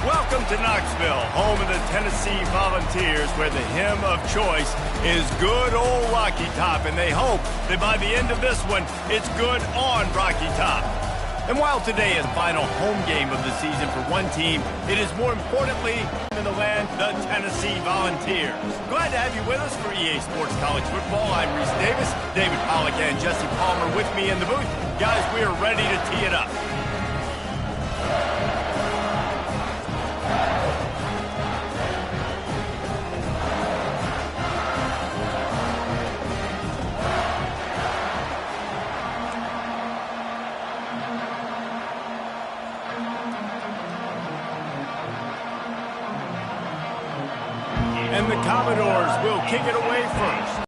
Welcome to Knoxville, home of the Tennessee Volunteers, where the hymn of choice is good old Rocky Top, and they hope that by the end of this one, it's good on Rocky Top. And while today is the final home game of the season for one team, it is more importantly in the land, the Tennessee Volunteers. Glad to have you with us for EA Sports College Football. I'm Reese Davis, David Pollack and Jesse Palmer with me in the booth. Guys, we are ready to tee it up. And the Commodores will kick it away first.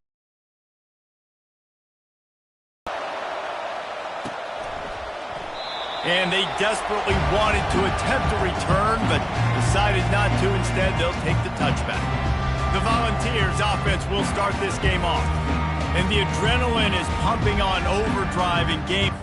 And they desperately wanted to attempt a return, but decided not to. Instead, they'll take the touchback. The Volunteers offense will start this game off. And the adrenaline is pumping on overdrive in game.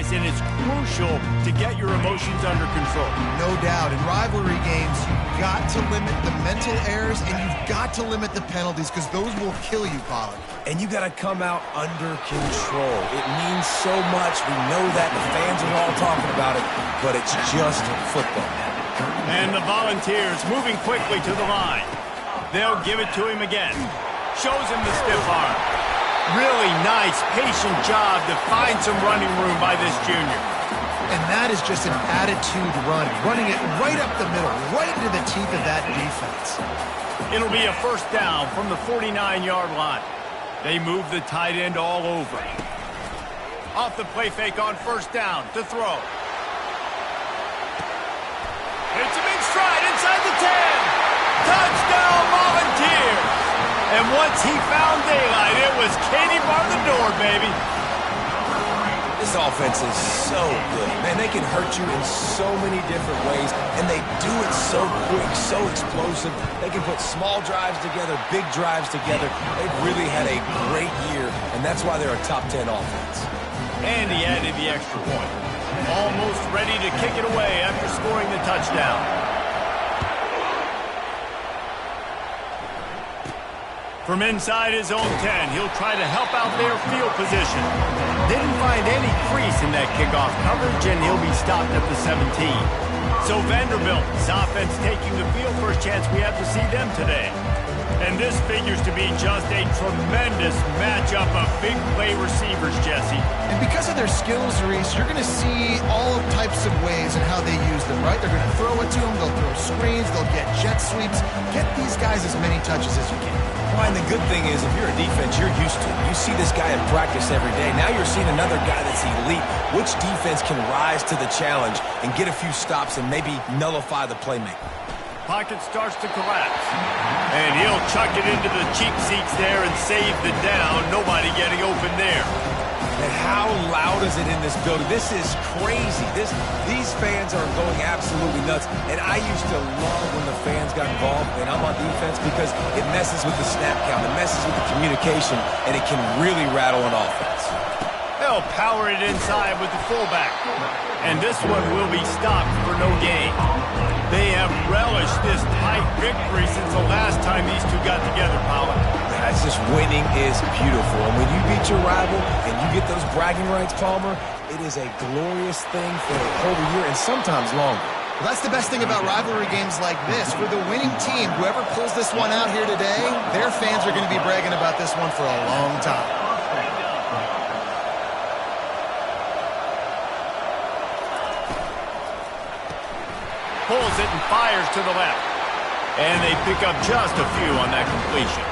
pace, and it's crucial to get your emotions under control. No doubt. In rivalry games, you've got to limit the mental errors, and you've got to limit the penalties, because those will kill you, Pollard. And you got to come out under control. It means so much. We know that. The fans are all talking about it, but it's just football. And the Volunteers moving quickly to the line. They'll give it to him again. Shows him the stiff arm. Really nice, patient job to find some running room by this junior. And that is just an attitude run, running it right up the middle, right into the teeth of that defense. It'll be a first down from the 49-yard line. They move the tight end all over. Off the play fake on first down to throw. It's a big stride inside the 10. Touchdown, Volunteers. And once he found daylight, it was Katie bar the door, baby. This offense is so good. Man, they can hurt you in so many different ways, and they do it so quick, so explosive. They can put small drives together, big drives together. They've really had a great year, and that's why they're a top 10 offense. And he added the extra point. Almost ready to kick it away after scoring the touchdown. From inside his own 10, he'll try to help out their field position. Didn't find any crease in that kickoff coverage, and he'll be stopped at the 17. So Vanderbilt's offense taking the field, first chance we have to see them today. And this figures to be just a tremendous matchup of big play receivers, Jesse. And because of their skills, Reese, you're going to see all types of ways and how they use them, right? They're going to throw it to them, they'll throw screens, they'll get jet sweeps. Get these guys as many touches as you can. Well, and the good thing is, if you're a defense, you're used to it. You see this guy in practice every day. Now you're seeing another guy that's elite. Which defense can rise to the challenge and get a few stops and maybe nullify the playmaker? Pocket starts to collapse. And he'll chuck it into the cheap seats there and save the down. Nobody getting open there. And how loud is it in this building? This is crazy. These fans are going absolutely nuts. And I used to love when the fans got involved when I'm on defense because it messes with the snap count. It messes with the communication, and it can really rattle an offense. They'll power it inside with the fullback. And this one will be stopped for no gain. They have relished this tight victory since the last time these two got together, Pollard. That's just winning is beautiful. And when you beat your rival and you get those bragging rights, Palmer, it is a glorious thing for a whole year and sometimes longer. Well, that's the best thing about rivalry games like this. For the winning team, whoever pulls this one out here today, their fans are going to be bragging about this one for a long time. Pulls it and fires to the left. And they pick up just a few on that completion.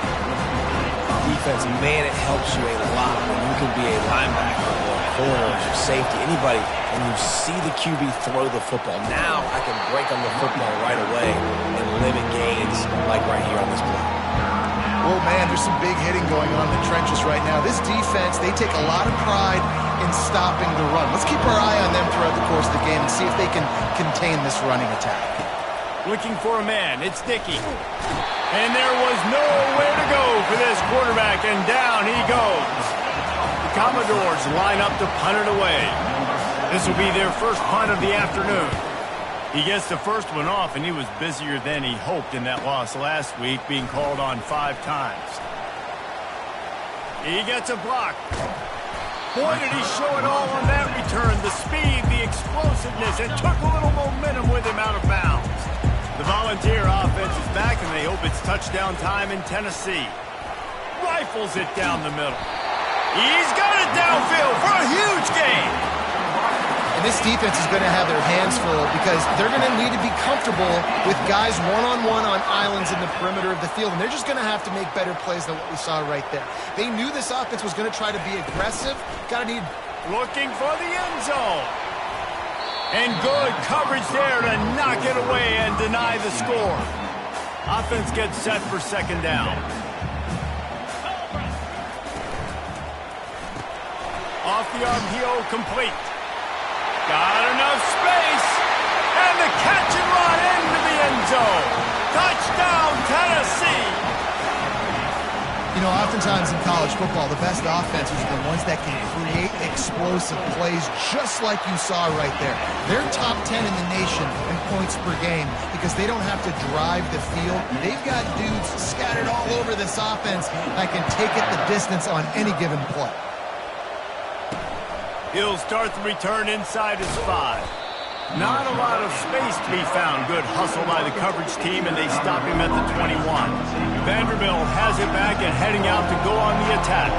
Defense, man, it helps you a lot when you can be a linebacker or a corner or safety, anybody, and you see the QB throw the football. Now I can break on the football right away and limit gains like right here on this play. Well, man, there's some big hitting going on in the trenches right now. This defense, they take a lot of pride in stopping the run. Let's keep our eye on them throughout the course of the game and see if they can contain this running attack. Looking for a man. It's Dickey. And there was nowhere to go for this quarterback, and down he goes. The Commodores line up to punt it away. This will be their first punt of the afternoon. He gets the first one off, and he was busier than he hoped in that loss last week, being called on 5 times. He gets a block. Boy, did he show it all on that return. The speed, the explosiveness, and took a little momentum with him out of bounds. The Volunteer offense is back, and they hope it's touchdown time in Tennessee. Rifles it down the middle. He's got it downfield for a huge gain. And this defense is going to have their hands full because they're going to need to be comfortable with guys one-on-one on islands in the perimeter of the field. And they're just going to have to make better plays than what we saw right there. They knew this offense was going to try to be aggressive. Looking for the end zone. And good coverage there to knock it away and deny the score. Offense gets set for second down. Off the RPO, complete. Got enough space. And the catch and run into the end zone. Touchdown, Tennessee. You know, oftentimes in college football, the best offenses are the ones that can create explosive plays just like you saw right there. They're top 10 in the nation in points per game because they don't have to drive the field. They've got dudes scattered all over this offense that can take it the distance on any given play. He'll start the return inside his 5. Not a lot of space to be found. Good hustle by the coverage team, and they stop him at the 21. Vanderbilt has it back and heading out to go on the attack.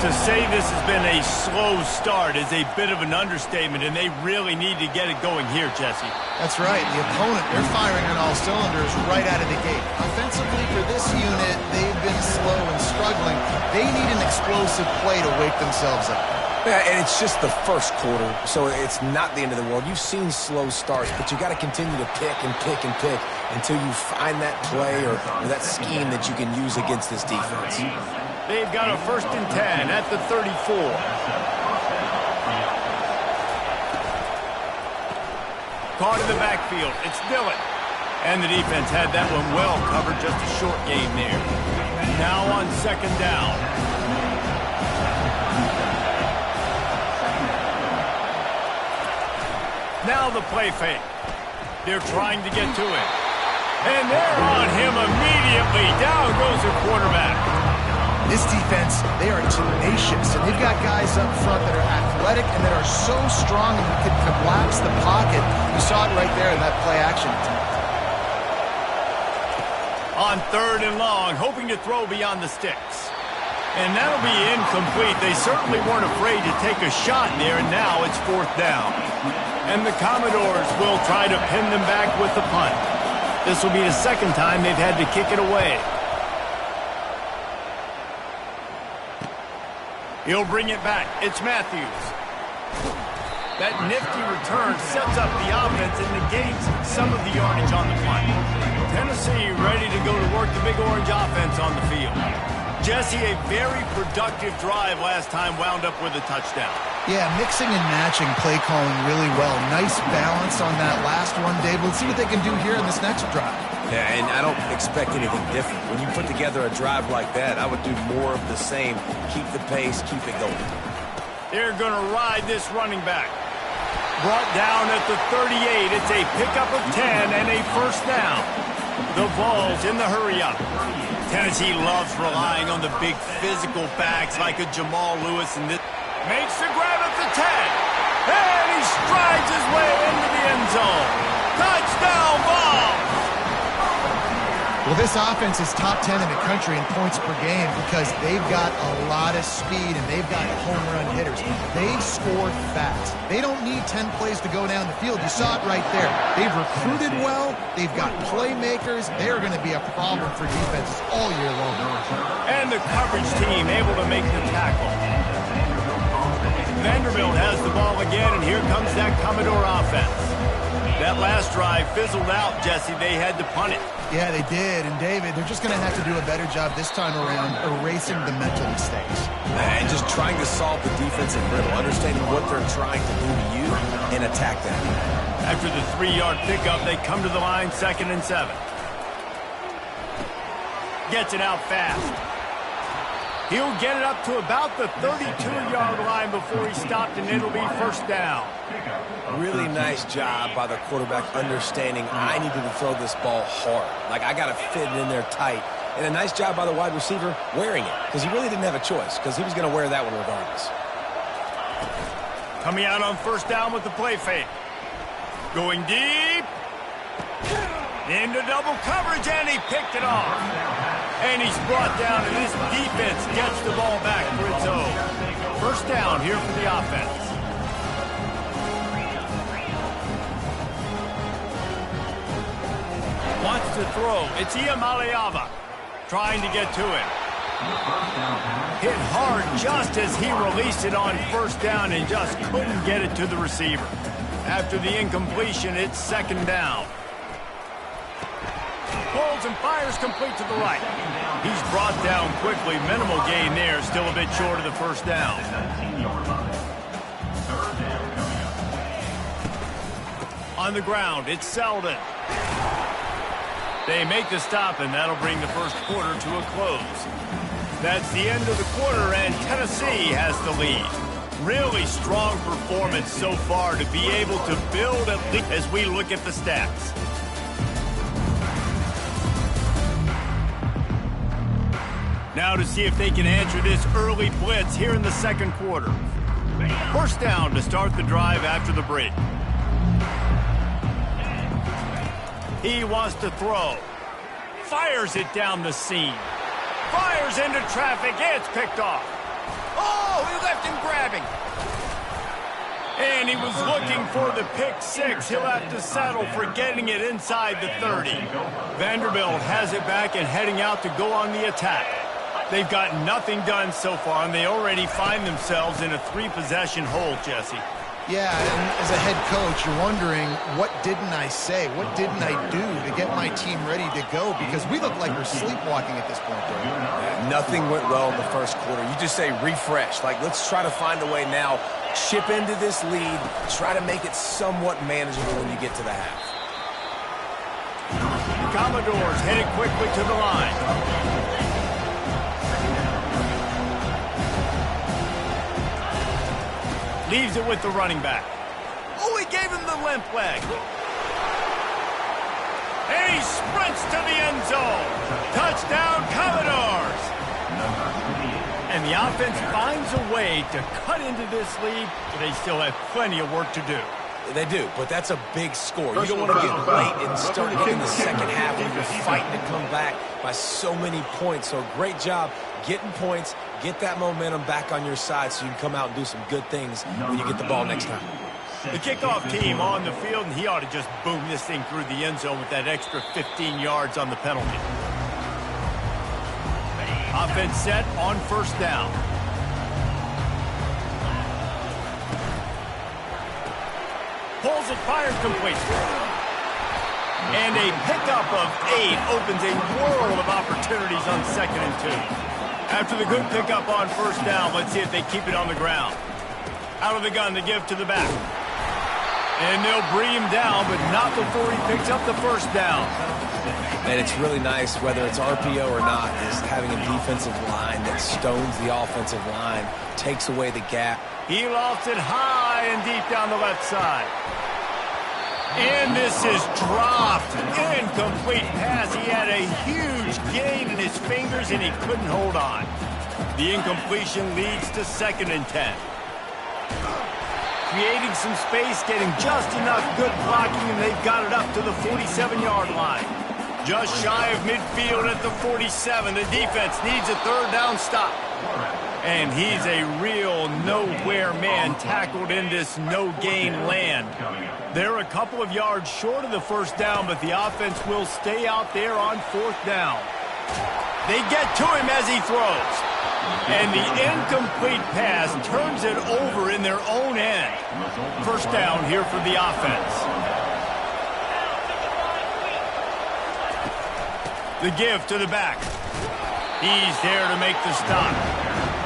To say this has been a slow start is a bit of an understatement, and they really need to get it going here, Jesse. That's right. The opponent, they're firing on all cylinders right out of the gate. Offensively, for this unit, they've been slow and struggling. They need an explosive play to wake themselves up. Yeah, and it's just the first quarter, so it's not the end of the world. You've seen slow starts, but you got to continue to pick and pick and pick until you find that play or that scheme that you can use against this defense. They've got a 1st and 10 at the 34. Caught in the backfield. It's Dillon. And the defense had that one well covered, just a short game there. Now on 2nd down. Now the play fake. They're trying to get to him. And they're on him immediately. Down goes the quarterback. This defense, they are tenacious, and they've got guys up front that are athletic and that are so strong and can collapse the pocket. You saw it right there in that play action attempt. On 3rd and long, hoping to throw beyond the sticks. And that'll be incomplete. They certainly weren't afraid to take a shot there, and now it's 4th down. And the Commodores will try to pin them back with the punt. This will be the 2nd time they've had to kick it away. He'll bring it back. It's Matthews. That nifty return sets up the offense and negates some of the yardage on the punt. Tennessee ready to go to work the Big Orange offense on the field. Jesse, a very productive drive last time wound up with a touchdown. Yeah, mixing and matching play calling really well. Nice balance on that last one, Dave. Let's see what they can do here in this next drive. Yeah, and I don't expect anything different. When you put together a drive like that, I would do more of the same. Keep the pace, keep it going. They're going to ride this running back. Brought down at the 38. It's a pickup of 10 and a 1st down. The ball's in the hurry-up. Tennessee loves relying on the big physical backs like a Jamal Lewis, and this makes the grab at the 10. And he strides his way into the end zone. Touchdown ball! Well, this offense is top 10 in the country in points per game because they've got a lot of speed and they've got home run hitters. They score fast. They don't need 10 plays to go down the field. You saw it right there. They've recruited well. They've got playmakers. They're going to be a problem for defenses all year long. And the coverage team able to make the tackle. Vanderbilt has the ball again, and here comes that Commodore offense. That last drive fizzled out, Jesse. They had to punt it. Yeah, they did. And, David, they're just going to have to do a better job this time around erasing the mental mistakes. And just trying to solve the defensive riddle, understanding what they're trying to do to you and attack them. After the 3-yard pickup, they come to the line, 2nd and 7. Gets it out fast. He'll get it up to about the 32-yard line before he stopped, and it'll be 1st down. Really nice job by the quarterback understanding I needed to throw this ball hard. Like, I got to fit it in there tight. And a nice job by the wide receiver wearing it because he really didn't have a choice because he was going to wear that one regardless. Coming out on 1st down with the play fake. Going deep. Into double coverage, and he picked it off. And he's brought down, and this defense gets the ball back for its own. 1st down here for the offense. Wants to throw. It's Iamaleava trying to get to him. Hit hard just as he released it on 1st down and just couldn't get it to the receiver. After the incompletion, it's 2nd down. Pulls and fires complete to the right. He's brought down quickly. Minimal gain there. Still a bit short of the 1st down. On the ground, it's Selden. They make the stop, and that'll bring the 1st quarter to a close. That's the end of the quarter, and Tennessee has the lead. Really strong performance so far to be able to build a lead as we look at the stats. Now to see if they can answer this early blitz here in the second quarter. First down to start the drive after the break. He wants to throw. Fires it down the seam. Fires into traffic. It's picked off. Oh, he left him grabbing. And he was looking for the pick six. He'll have to settle for getting it inside the 30. Vanderbilt has it back and heading out to go on the attack. They've got nothing done so far, and they already find themselves in a three-possession hole, Jesse. Yeah, and as a head coach, you're wondering, what didn't I say? What didn't I do to get my team ready to go? Because we look like we're sleepwalking at this point, bro. Yeah, nothing went well in the first quarter. You just say refresh. Like, let's try to find a way now. Chip into this lead. Try to make it somewhat manageable when you get to the half. The Commodores headed quickly to the line. Leaves it with the running back. Oh, he gave him the limp leg. And he sprints to the end zone. Touchdown, Commodores. And the offense finds a way to cut into this lead, but they still have plenty of work to do. They do, but that's a big score. You don't want to get late and start getting the second half when you're fighting to come back by so many points. So great job getting points, get that momentum back on your side so you can come out and do some good things when you get the ball next time. The kickoff team on the field, and he ought to just boom this thing through the end zone with that extra 15 yards on the penalty. Offense set on first down. Pulls it, fires complete. And a pickup of 8 opens a world of opportunities on 2nd and 2. After the good pickup on first down, let's see if they keep it on the ground. Out of the gun to give to the back. And they'll bring him down, but not before he picks up the first down. And it's really nice, whether it's RPO or not, is having a defensive line that stones the offensive line, takes away the gap. He lofts it high and deep down the left side. And this is dropped. Incomplete pass. He had a huge gain in his fingers, and he couldn't hold on. The incompletion leads to 2nd and 10. Creating some space, getting just enough good blocking, and they've got it up to the 47-yard line. Just shy of midfield at the 47. The defense needs a third down stop. And he's a real nowhere man tackled in this no-gain land. They're a couple of yards short of the first down, but the offense will stay out there on 4th down. They get to him as he throws. And the incomplete pass turns it over in their own end. First down here for the offense. The give to the back. He's there to make the stop.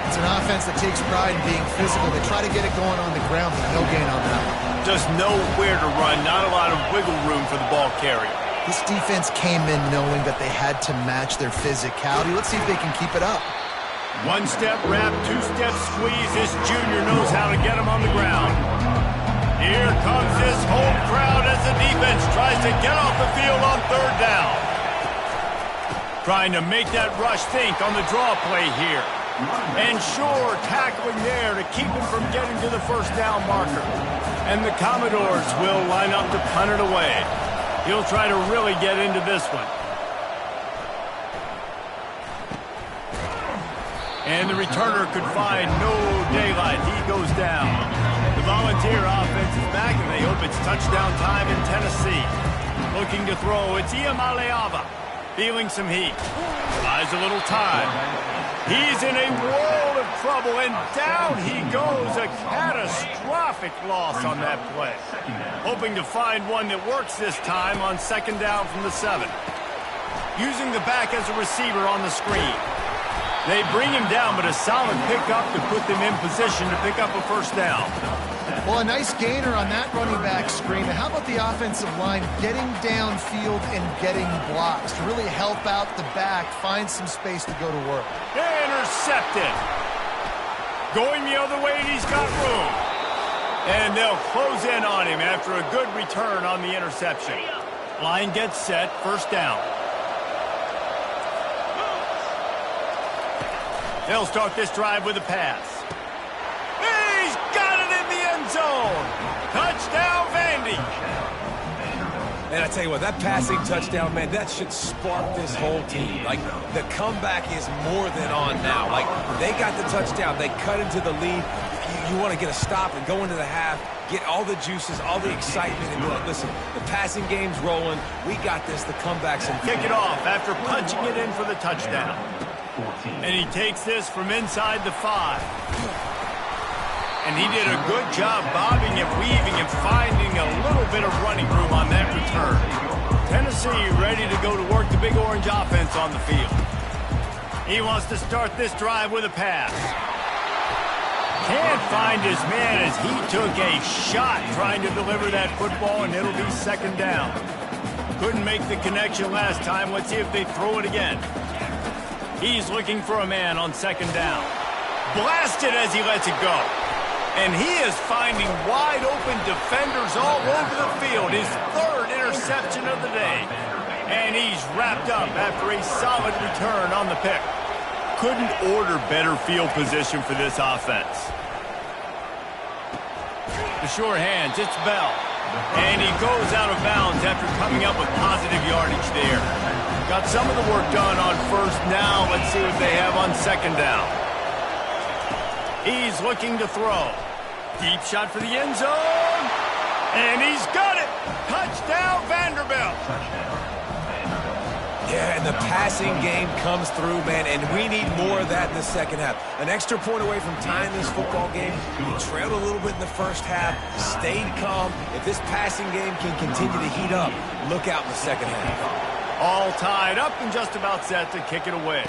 It's an offense that takes pride in being physical. They try to get it going on the ground, but no gain on that one. Just nowhere to run, not a lot of wiggle room for the ball carrier. This defense came in knowing that they had to match their physicality. Let's see if they can keep it up. One-step wrap, two-step squeeze. This junior knows how to get him on the ground. Here comes this home crowd as the defense tries to get off the field on 3rd down. Trying to make that rush think on the draw play here. And sure, tackling there to keep him from getting to the first down marker. And the Commodores will line up to punt it away. He'll try to really get into this one. And the returner could find no daylight. He goes down. The Volunteer offense is back, and they hope it's touchdown time in Tennessee. Looking to throw, it's Iamaleava. Feeling some heat. Buys a little time. He's in a world of trouble, and down he goes. A catastrophic loss on that play. Hoping to find one that works this time on 2nd down from the 7. Using the back as a receiver on the screen. They bring him down, but a solid pickup to put them in position to pick up a first down. Well, a nice gainer on that running back screen. And how about the offensive line getting downfield and getting blocks to really help out the back, find some space to go to work? Intercepted. Going the other way, and he's got room. And they'll close in on him after a good return on the interception. Line gets set, first down. They'll start this drive with a pass. He's got it in the end zone. Touchdown, Vandy. And I tell you what, that passing touchdown, man, that should spark this whole team. Like, the comeback is more than on now. Like, they got the touchdown. They cut into the lead. You want to get a stop and go into the half, get all the juices, all the excitement, and be like, listen, the passing game's rolling. We got this. The comeback's in. Kick it off after punching it in for the touchdown. And he takes this from inside the 5. And he did a good job bobbing and weaving and finding a little bit of running room on that return. Tennessee ready to go to work the Big Orange offense on the field. He wants to start this drive with a pass. Can't find his man as he took a shot trying to deliver that football, and it'll be second down. Couldn't make the connection last time. Let's see if they throw it again. He's looking for a man on second down. Blasted as he lets it go. And he is finding wide open defenders all over the field. His third interception of the day. And he's wrapped up after a solid return on the pick. Couldn't order better field position for this offense. The short hands, it's Bell. And he goes out of bounds after coming up with positive yardage there. Got some of the work done on first. Now let's see what they have on second down. He's looking to throw. Deep shot for the end zone. And he's got it. Touchdown, Vanderbilt. Yeah, and the passing game comes through, man, and we need more of that in the second half. An extra point away from tying this football game. We trailed a little bit in the first half, stayed calm. If this passing game can continue to heat up, look out in the second half. All tied up and just about set to kick it away.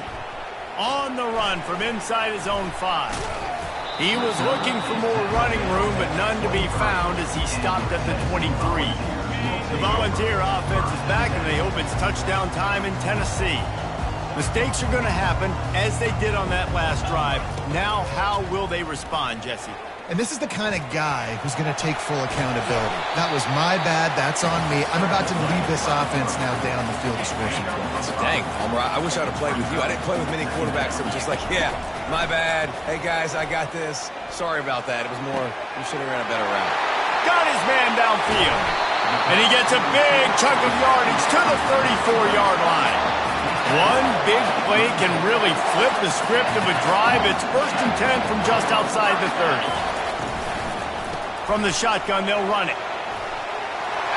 On the run from inside his own 5. He was looking for more running room, but none to be found as he stopped at the 23. The Volunteer offense is back, and they hope it's touchdown time in Tennessee. Mistakes are going to happen, as they did on that last drive. Now, how will they respond, Jesse? And this is the kind of guy who's going to take full accountability. That was my bad. That's on me. I'm about to lead this offense now down the field to score some points. Dang, Homer, I wish I would have played with you. I didn't play with many quarterbacks that were just like, yeah, my bad. Hey, guys, I got this. Sorry about that. It was more, you should have ran a better route. Got his man downfield. And he gets a big chunk of yardage to the 34-yard line. One big play can really flip the script of a drive. It's 1st and 10 from just outside the 30. From the shotgun, they'll run it.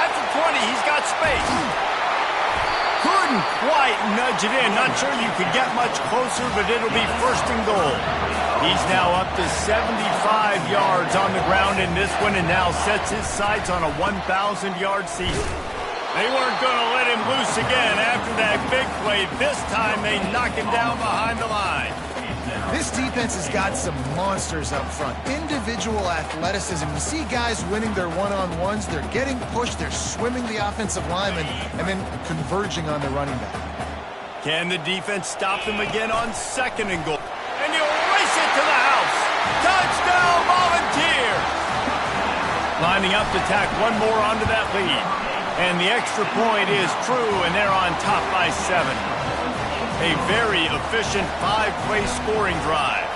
At the 20, he's got space. Couldn't quite nudge it in. Not sure you could get much closer, but it'll be 1st and goal. He's now up to 75 yards on the ground in this one and now sets his sights on a 1,000-yard season. They weren't going to let him loose again after that big play. This time they knock him down behind the line. This defense has got some monsters up front. Individual athleticism. You see guys winning their one-on-ones. They're getting pushed. They're swimming the offensive lineman and then converging on the running back. Can the defense stop them again on 2nd and goal? And he'll race it to the house. Touchdown, Volunteers! Lining up to tack one more onto that lead. And the extra point is true, and they're on top by 7. A very efficient 5-play scoring drive.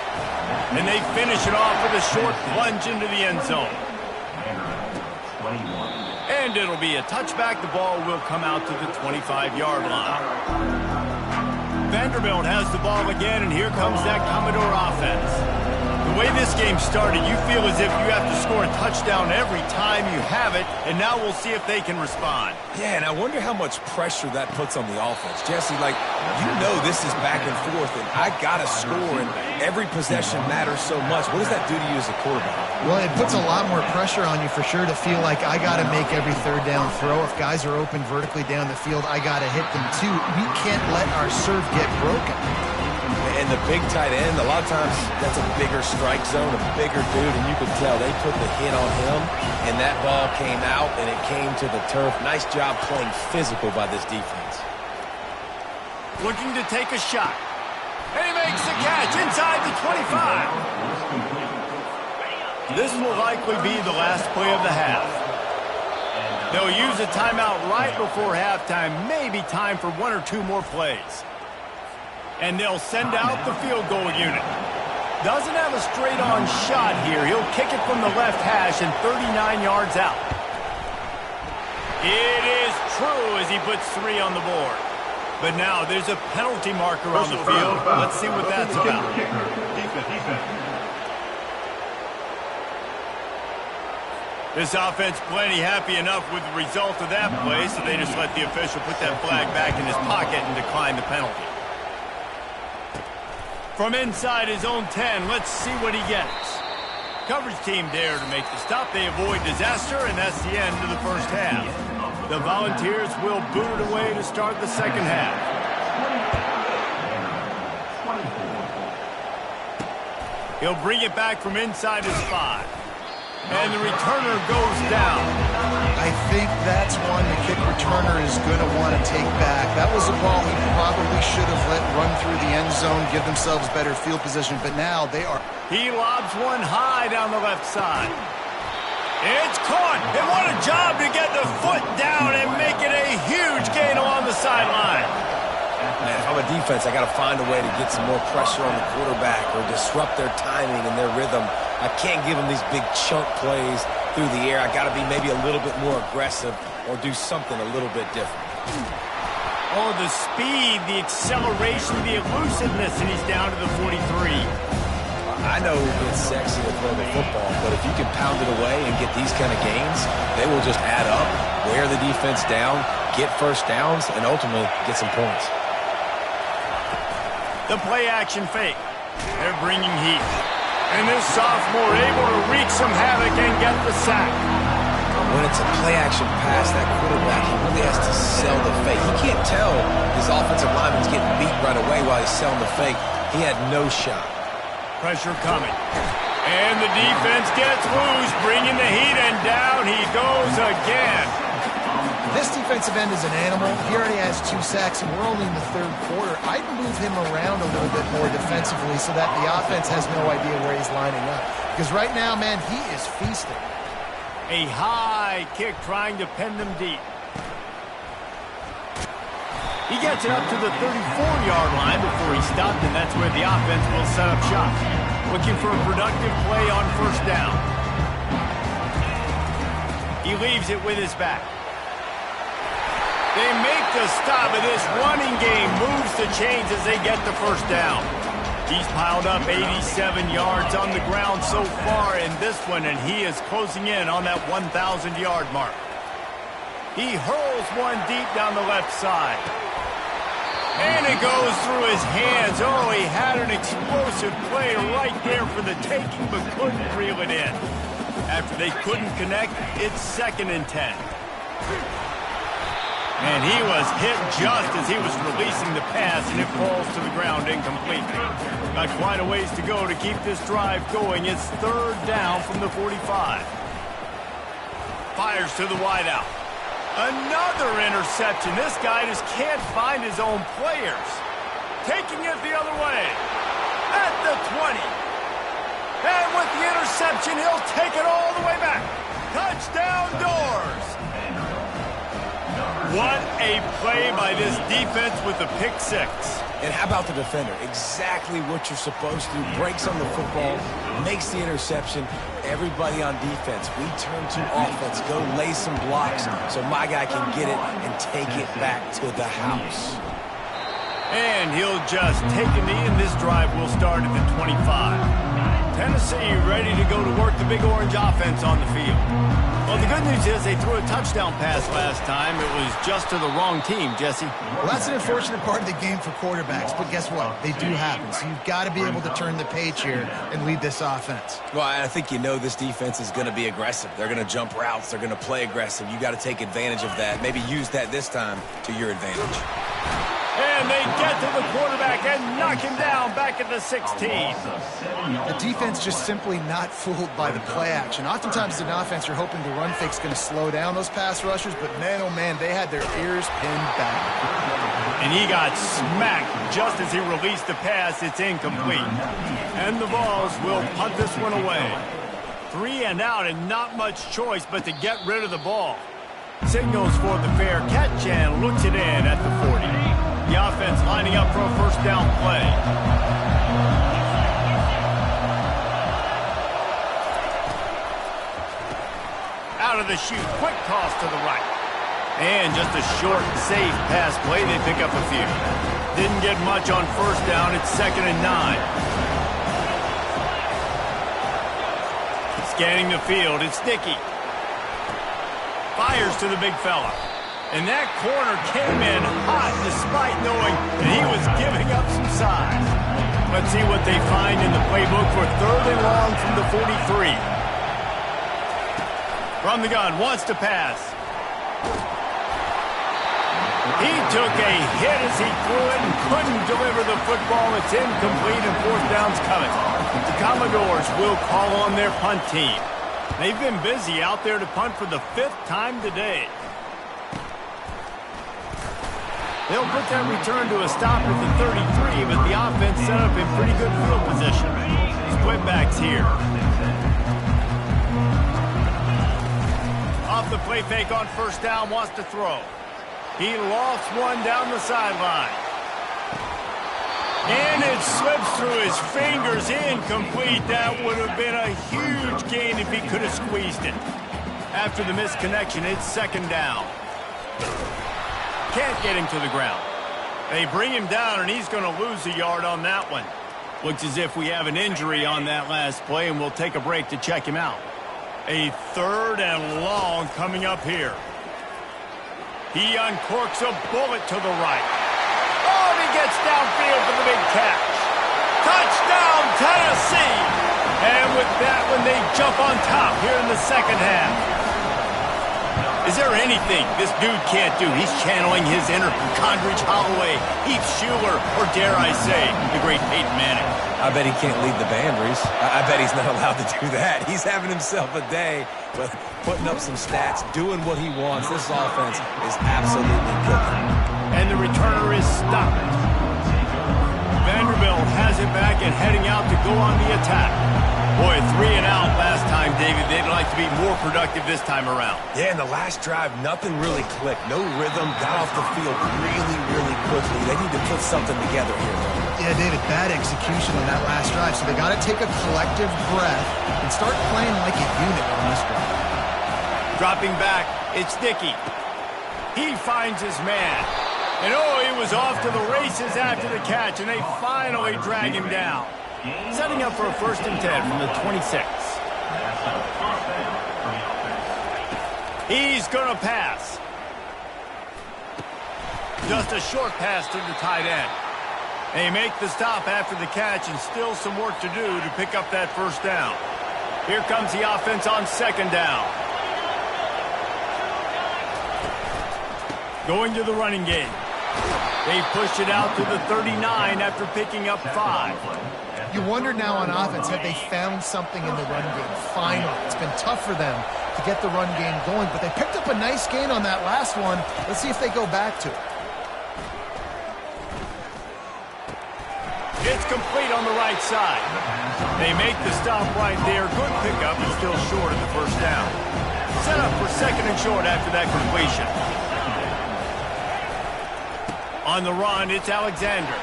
And they finish it off with a short plunge into the end zone. And it'll be a touchback. The ball will come out to the 25-yard line. Vanderbilt has the ball again, and here comes that Commodore offense. The way this game started, you feel as if you have to score a touchdown every time you have it, and now we'll see if they can respond. Yeah, and I wonder how much pressure that puts on the offense. Jesse, like, you know this is back and forth, and I got to score, and every possession matters so much. What does that do to you as a quarterback? Well, it puts a lot more pressure on you for sure to feel like I got to make every 3rd down throw. If guys are open vertically down the field, I got to hit them too. We can't let our serve get broken. And the big tight end, a lot of times that's a bigger strike zone, a bigger dude, and you could tell they took the hit on him, and that ball came out, and it came to the turf. Nice job playing physical by this defense. Looking to take a shot. And he makes the catch inside the 25. This will likely be the last play of the half. They'll use a timeout right before halftime, maybe time for one or two more plays. And they'll send out the field goal unit. Doesn't have a straight-on shot here. He'll kick it from the left hash and 39 yards out. It is true as he puts 3 on the board. But now there's a penalty marker on the field. Let's see what that's about. This offense plenty happy enough with the result of that play, so they just let the official put that flag back in his pocket and decline the penalty. From inside his own 10, let's see what he gets. Coverage team there to make the stop. They avoid disaster, and that's the end of the first half. The Volunteers will boot it away to start the second half. He'll bring it back from inside his 5. And the returner goes down. I think that's one the kick returner is going to want to take back. That was a ball he probably should have let run through the end zone, give themselves better field position, but now they are. He lobs one high down the left side. It's caught, and what a job to get the foot down and make it a huge gain along the sideline. Man, if I'm a defense, I got to find a way to get some more pressure on the quarterback or disrupt their timing and their rhythm. I can't give them these big chunk plays through the air. I got to be maybe a little bit more aggressive or do something a little bit different. Oh, the speed, the acceleration, the elusiveness, and he's down to the 43. I know it's sexy to throw the football, but if you can pound it away and get these kind of gains, they will just add up, wear the defense down, get first downs, and ultimately get some points. The play action fake. They're bringing heat. And this sophomore able to wreak some havoc and get the sack. When it's a play-action pass, that quarterback, he really has to sell the fake. He can't tell his offensive lineman's getting beat right away while he's selling the fake. He had no shot. Pressure coming. And the defense gets loose, bringing the heat, and down he goes again. This defensive end is an animal. He already has 2 sacks, and we're only in the 3rd quarter. I'd move him around a little bit more defensively so that the offense has no idea where he's lining up. Because right now, man, he is feasting. A high kick trying to pin them deep. He gets it up to the 34-yard line before he stopped, and that's where the offense will set up shop. Looking for a productive play on first down. He leaves it with his back. They make the stop, and this running game moves the chains as they get the first down. He's piled up 87 yards on the ground so far in this one, and he is closing in on that 1,000-yard mark. He hurls one deep down the left side. And it goes through his hands. Oh, he had an explosive play right there for the taking, but couldn't reel it in. After they couldn't connect, it's 2nd and 10. And he was hit just as he was releasing the pass, and it falls to the ground incomplete. Got quite a ways to go to keep this drive going. It's 3rd down from the 45. Fires to the wideout. Another interception. This guy just can't find his own players. Taking it the other way. At the 20. And with the interception, he'll take it all the way back. Touchdown Doors. What a play by this defense with the pick 6. And how about the defender? Exactly what you're supposed to do. Breaks on the football, makes the interception. Everybody on defense, we turn to offense. Go lay some blocks so my guy can get it and take it back to the house. And he'll just take a knee, and this drive will start at the 25. Tennessee ready to go to work the Big Orange offense on the field. Well, the good news is they threw a touchdown pass last time. It was just to the wrong team, Jesse. Well, that's an unfortunate part of the game for quarterbacks, but guess what? They do happen. So you've got to be able to turn the page here and lead this offense. Well, I think you know this defense is going to be aggressive. They're going to jump routes. They're going to play aggressive. You got to take advantage of that. Maybe use that this time to your advantage. And And they get to the quarterback and knock him down back at the 16. The defense just simply not fooled by the play action. Oftentimes as an offense, you're hoping the run fake's going to slow down those pass rushers, but man, oh man, they had their ears pinned back. And he got smacked just as he released the pass. It's incomplete. And the Vols will punt this one away. 3 and out and not much choice but to get rid of the ball. Signals for the fair catch and looks it in at the 40. The offense lining up for a first down play. Out of the chute, quick toss to the right. And just a short, safe pass play. They pick up a few. Didn't get much on first down. It's 2nd and 9. Scanning the field, it's Dickey. Fires to the big fella. And that corner came in hot despite knowing that he was giving up some size. Let's see what they find in the playbook for 3rd and long from the 43. From the gun, wants to pass. He took a hit as he threw it and couldn't deliver the football. It's incomplete and 4th down's coming. The Commodores will call on their punt team. They've been busy out there to punt for the 5th time today. They'll put that return to a stop at the 33, but the offense set up in pretty good field position. Split backs here. Off the play fake on first down, wants to throw. He lofts one down the sideline. And it slips through his fingers, incomplete. That would have been a huge gain if he could have squeezed it. After the misconnection, it's 2nd down. Can't get him to the ground. They bring him down, and he's going to lose a yard on that one. Looks as if we have an injury on that last play, and we'll take a break to check him out. A 3rd and long coming up here. He uncorks a bullet to the right. Oh, and he gets downfield for the big catch. Touchdown, Tennessee! And with that one, they jump on top here in the 2nd half. Is there anything this dude can't do? He's channeling his inner Condridge Holloway, Heath Schuler, or dare I say, the great Peyton Manning. I bet he can't lead the band, Reese. I bet he's not allowed to do that. He's having himself a day, but putting up some stats, doing what he wants. This offense is absolutely cooking. And the returner is stopped. Vanderbilt has it back and heading out to go on the attack. Boy, 3 and out last time, David. They'd like to be more productive this time around. Yeah, in the last drive, nothing really clicked. No rhythm, got off the field really, really quickly. They need to put something together here. Yeah, David, bad execution on that last drive, so they got to take a collective breath and start playing like a unit on this one. Dropping back, it's Dickey. He finds his man. And oh, he was off to the races after the catch, and they finally drag him down. Setting up for a 1st and 10 from the 26. He's going to pass. Just a short pass to the tight end. They make the stop after the catch and still some work to do to pick up that 1st down. Here comes the offense on 2nd down. Going to the running game. They push it out to the 39 after picking up 5. You wonder now on offense, have they found something in the run game? Finally. It's been tough for them to get the run game going, but they picked up a nice gain on that last one. Let's see if they go back to it. It's complete on the right side. They make the stop right there. Good pickup, but still short of the 1st down. Set up for 2nd and short after that completion. On the run, it's Alexander.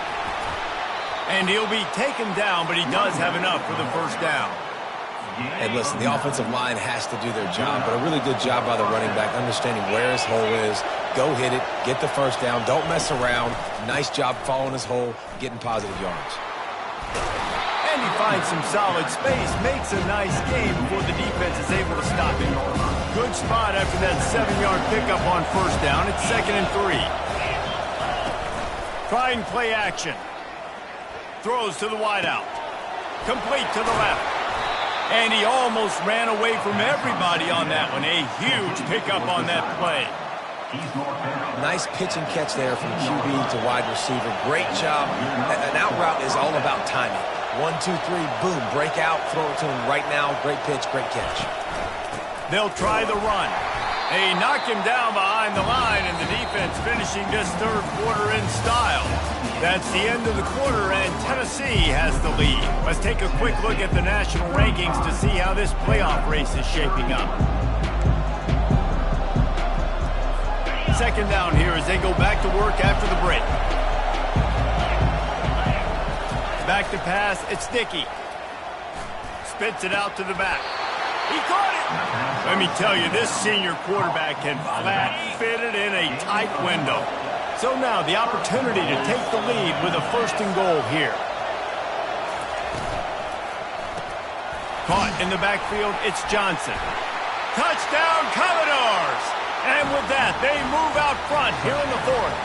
And he'll be taken down, but he does have enough for the 1st down. And listen, the offensive line has to do their job, but a really good job by the running back, understanding where his hole is. Go hit it, get the 1st down, don't mess around. Nice job following his hole, getting positive yards. And he finds some solid space, makes a nice game before the defense is able to stop him. Good spot after that 7-yard pickup on 1st down. It's 2nd and 3. Trying play action. Throws to the wideout. Complete to the left. And he almost ran away from everybody on that one. A huge pickup on that play. Nice pitch and catch there from QB to wide receiver. Great job. An out route is all about timing. 1, 2, 3, boom, break out, throw it to him right now. Great pitch, great catch. They'll try the run. They knock him down behind the line, and the defense finishing this third quarter in style. That's the end of the quarter, and Tennessee has the lead. Let's take a quick look at the national rankings to see how this playoff race is shaping up. Second down here as they go back to work after the break. Back to pass, it's Dickey. Spits it out to the back. He caught it! Let me tell you, this senior quarterback can flat fit it in a tight window. So now the opportunity to take the lead with a first and goal here. Caught in the backfield, it's Johnson. Touchdown, Commodores! And with that, they move out front here in the fourth.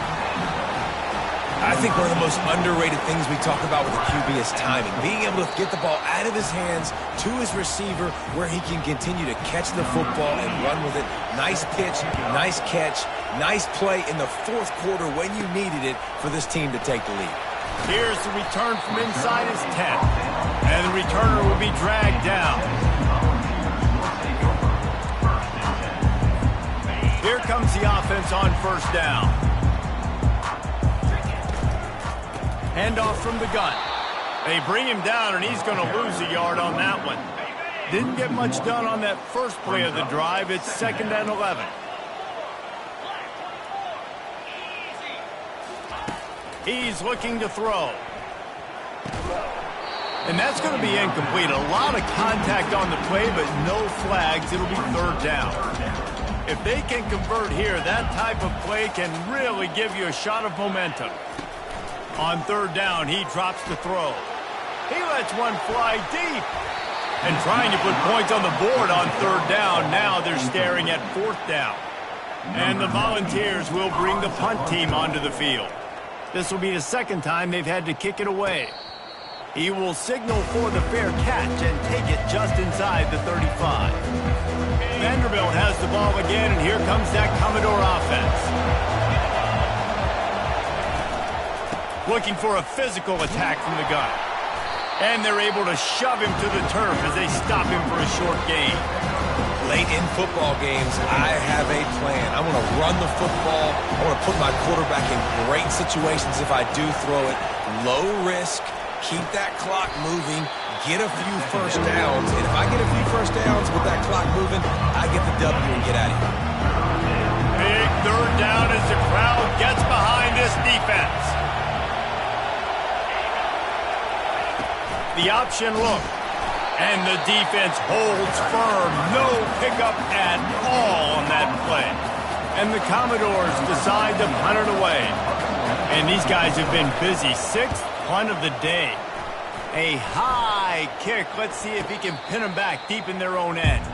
I think one of the most underrated things we talk about with a QB is timing. Being able to get the ball out of his hands to his receiver where he can continue to catch the football and run with it. Nice pitch, nice catch, nice play in the fourth quarter when you needed it for this team to take the lead. Here's the return from inside his 10. And the returner will be dragged down. Here comes the offense on first down. Handoff from the gun. They bring him down, and he's going to lose a yard on that one. Didn't get much done on that first play of the drive. It's 2nd and 11. He's looking to throw. And that's going to be incomplete. A lot of contact on the play, but no flags. It'll be third down. If they can convert here, that type of play can really give you a shot of momentum. On third down, he drops the throw. He lets one fly deep. And trying to put points on the board on third down. Now they're staring at fourth down. And the Volunteers will bring the punt team onto the field. This will be the second time they've had to kick it away. He will signal for the fair catch and take it just inside the 35. Vanderbilt has the ball again, and here comes that Commodore offense. Looking for a physical attack from the gun. And they're able to shove him to the turf as they stop him for a short gain. Late in football games, I have a plan. I want to run the football. I want to put my quarterback in great situations if I do throw it. Low risk, keep that clock moving, get a few first downs. And if I get a few first downs with that clock moving, I get the W and get out of here. Big third down as the crowd gets behind this defense. The option look, and the defense holds firm. No pickup at all on that play. And the Commodores decide to punt it away. And these guys have been busy. 6th punt of the day. A high kick. Let's see if he can pin them back deep in their own end.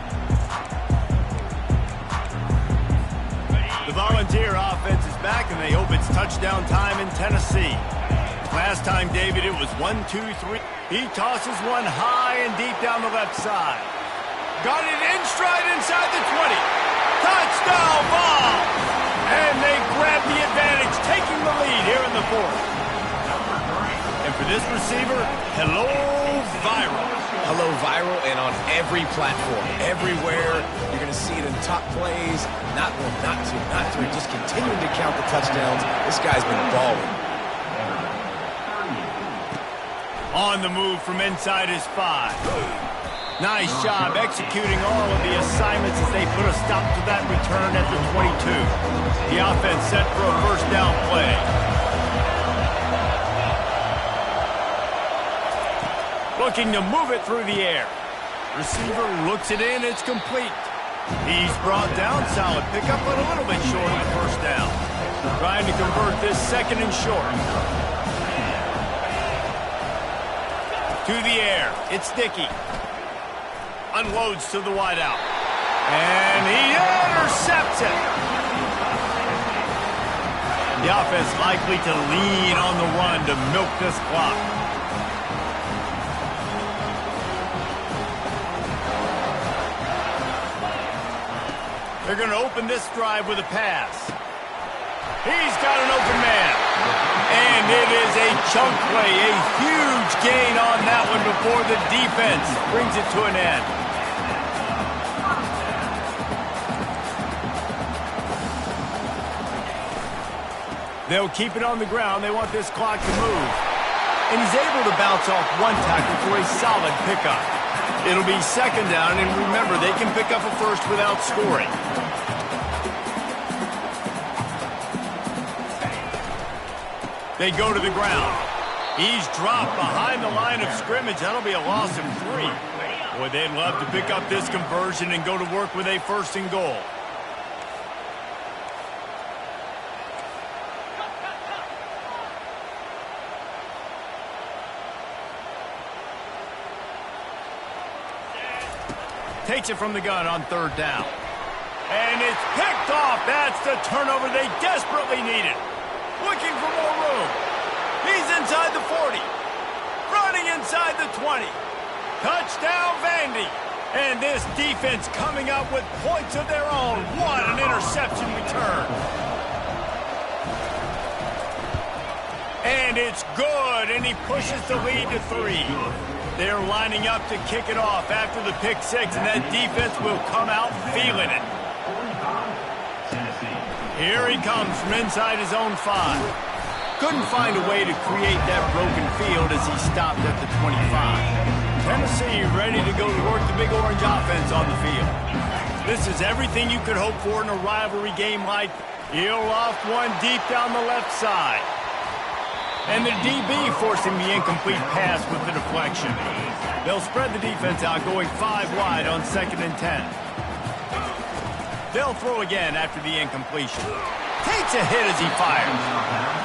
The Volunteer offense is back, and they hope it's touchdown time in Tennessee. Last time, David, it was 1, 2, 3. He tosses one high and deep down the left side. Got it in stride inside the 20. Touchdown ball! And they grab the advantage, taking the lead here in the fourth. And for this receiver, hello, viral. Hello, viral, and on every platform, everywhere. You're going to see it in top plays. Not one, not two, not three. Just continuing to count the touchdowns. This guy's been balling. On the move from inside his 5. Nice job executing all of the assignments as they put a stop to that return at the 22. The offense set for a first down play. Looking to move it through the air. Receiver looks it in, it's complete. He's brought down, solid pickup, but a little bit short of the first down. Trying to convert this 2nd and short. To the air, it's Dickey. Unloads to the wideout. And he intercepts it. The offense likely to lean on the run to milk this clock. They're going to open this drive with a pass. He's got an open man. And it is a chunk play, a huge gain on that one before the defense brings it to an end. They'll keep it on the ground. They want this clock to move. And he's able to bounce off one tackle for a solid pickup. It'll be second down, and remember, they can pick up a first without scoring. They go to the ground. He's dropped behind the line of scrimmage. That'll be a loss of 3. Boy, they'd love to pick up this conversion and go to work with a first and goal. Takes it from the gun on third down. And it's picked off. That's the turnover they desperately needed. Looking for more room. He's inside the 40. Running inside the 20. Touchdown, Vandy. And this defense coming up with points of their own. What an interception return. And it's good, and he pushes the lead to 3. They're lining up to kick it off after the pick 6, and that defense will come out feeling it. Here he comes from inside his own 5. Couldn't find a way to create that broken field as he stopped at the 25. Tennessee ready to go to work the Big Orange offense on the field. This is everything you could hope for in a rivalry game like this. He'll off one deep down the left side. And the DB forcing the incomplete pass with the deflection. They'll spread the defense out, going 5 wide on 2nd and 10. They'll throw again after the incompletion. Takes a hit as he fires.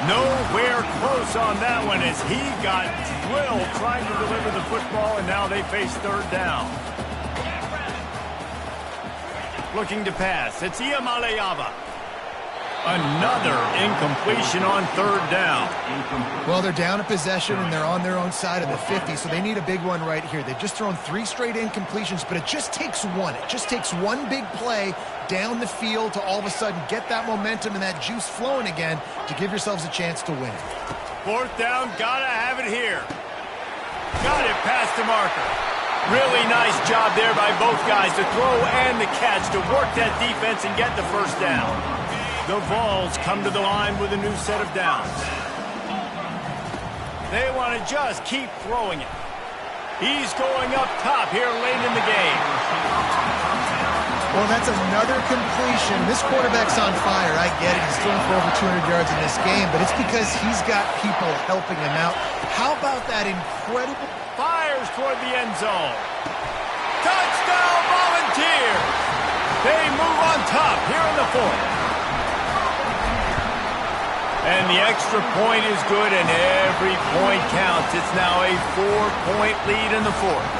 Nowhere close on that one as he got drilled trying to deliver the football, and now they face third down. Looking to pass. It's Iamaleava. Another incompletion on third down. Well, they're down a possession, and they're on their own side of the 50, so they need a big one right here. They've just thrown 3 straight incompletions, but it just takes one. It just takes one big play down the field to all of a sudden get that momentum and that juice flowing again to give yourselves a chance to win. Fourth down, gotta have it here. Got it past the marker. Really nice job there by both guys to throw and the catch to work that defense and get the first down. The Vols come to the line with a new set of downs. They want to just keep throwing it. He's going up top here late in the game. Well, that's another completion. This quarterback's on fire. I get it. He's thrown for over 200 yards in this game, but it's because he's got people helping him out. How about that incredible... Fires toward the end zone. Touchdown, Volunteers! They move on top here in the 4th. And the extra point is good, and every point counts. It's now a 4-point lead in the 4th.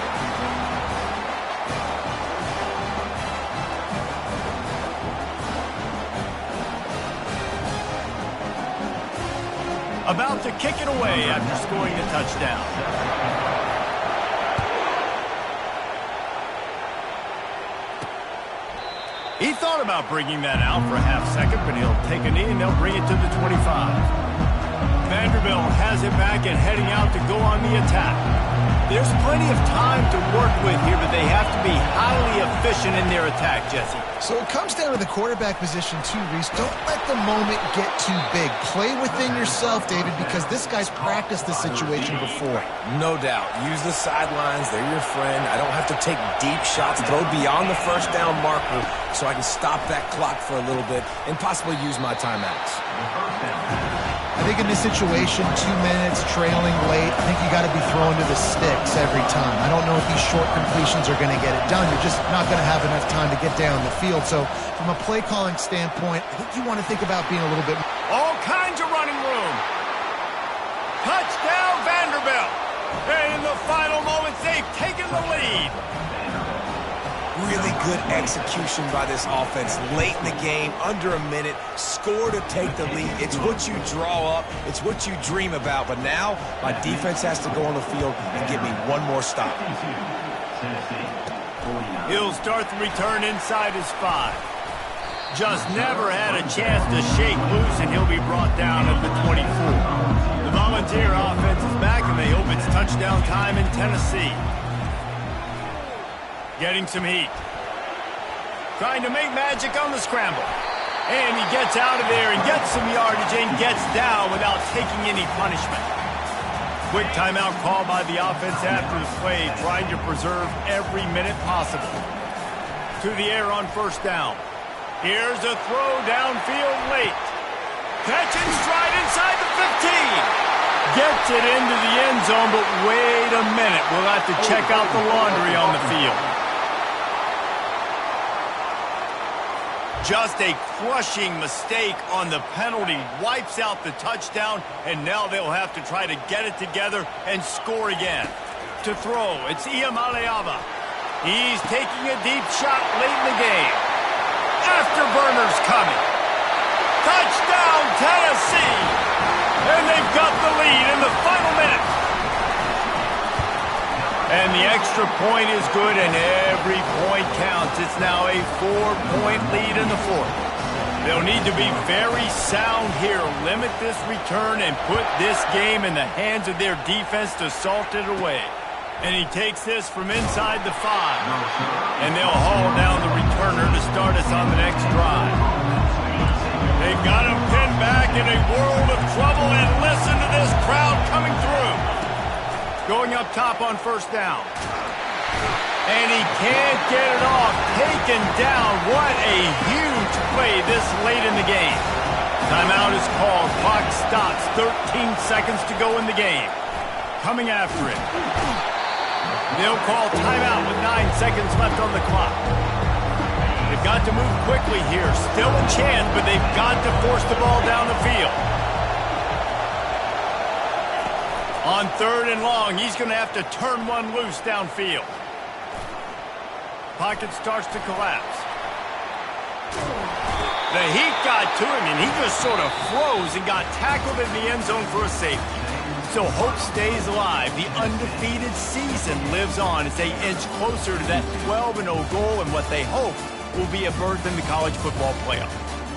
About to kick it away after scoring the touchdown. He thought about bringing that out for a half second, but he'll take a knee and they'll bring it to the 25. Vanderbilt has it back and heading out to go on the attack. There's plenty of time to work with here, but they have to be highly efficient in their attack, Jesse. So it comes down to the quarterback position too, Reese. Don't let the moment get too big. Play within yourself, David, because this guy's practiced this situation before. No doubt. Use the sidelines. They're your friend. I don't have to take deep shots, throw beyond the first down marker so I can stop that clock for a little bit and possibly use my timeouts. I think in this situation, 2 minutes, trailing late, I think you got to be throwing to the sticks every time. I don't know if these short completions are going to get it done. You're just not going to have enough time to get down the field. So from a play calling standpoint, I think you want to think about being a little bit... All kinds of running room. Touchdown, Vanderbilt. And in the final moments, they've taken the lead. Really good execution by this offense late in the game, under a minute, score to take the lead. It's what you draw up, it's what you dream about, but now my defense has to go on the field and give me one more stop. He'll start the return inside his 5. Just never had a chance to shake loose, and he'll be brought down at the 24. The Volunteer offense is back, and they hope it's touchdown time in Tennessee. Getting some heat. Trying to make magic on the scramble. And he gets out of there and gets some yardage and gets down without taking any punishment. Quick timeout call by the offense after the play, trying to preserve every minute possible. To the air on first down. Here's a throw downfield late. Catch and stride inside the 15. Gets it into the end zone, but wait a minute. We'll have to check out the laundry on the field. Just a crushing mistake on the penalty. Wipes out the touchdown, and now they'll have to try to get it together and score again. To throw, it's Iamaleava. He's taking a deep shot late in the game. Afterburner's coming. Touchdown, Tennessee! And they've got the lead in the final minute. And the extra point is good, and every point counts. It's now a 4-point lead in the fourth. They'll need to be very sound here, limit this return, and put this game in the hands of their defense to salt it away. And he takes this from inside the 5. And they'll haul down the returner to start us on the next drive. They've got him pinned back in a world of trouble, and listen to this crowd coming through. Going up top on first down. And he can't get it off. Taken down. What a huge play this late in the game. Timeout is called. Clock stops. 13 seconds to go in the game. Coming after it. They'll call timeout with 9 seconds left on the clock. They've got to move quickly here. Still a chance, but they've got to force the ball down the field. On 3rd and long, he's going to have to turn one loose downfield. Pocket starts to collapse. The heat got to him, and he just sort of froze and got tackled in the end zone for a safety. So hope stays alive. The undefeated season lives on as they inch closer to that 12-0 goal and what they hope will be a berth in the college football playoff.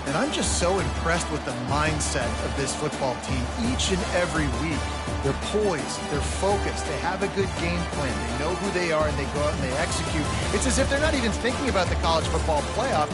And I'm just so impressed with the mindset of this football team each and every week. They're poised, they're focused, they have a good game plan, they know who they are, and they go out and they execute. It's as if they're not even thinking about the college football playoff.